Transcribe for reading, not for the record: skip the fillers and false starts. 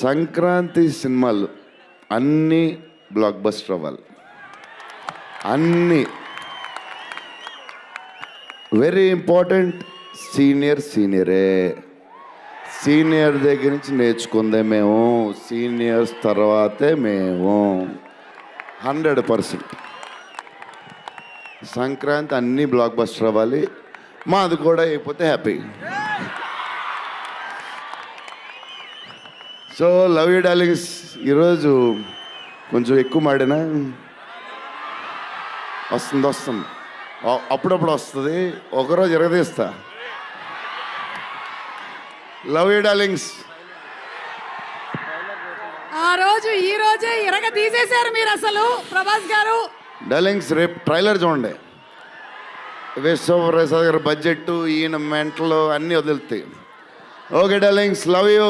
సంక్రాంతి సినిమాలు అన్నీ block buster అవ్వాలి. అన్నీ వెరీ ఇంపార్టెంట్. సీనియరే. సీనియర్ దగ్గర నుంచి నేర్చుకుందే మేము, సీనియర్స్ తర్వాతే మేము. 100% సంక్రాంతి అన్నీ బ్లాక్ బస్టర్ అవ్వాలి. మాది కూడా అయిపోతే happy. So love you darlings. ఈరోజు కొంచెం ఎక్కువ మాడినా వస్తుంది, అప్పుడప్పుడు వస్తుంది, ఒకరోజు ఎరగదీస్తా. Love you darlings. ఆ రోజు ఈ రోజే ఇరగ తీసేశారు మీరు అసలు ప్రభాస్ గారు. డార్లింగ్స్ రేపు ట్రైలర్ చూడండి. విశ్వప్రసాద్ గారి బడ్జెట్, ఈయన మెంటలు అన్నీ వదులుతాయి. Okay darlings, love you.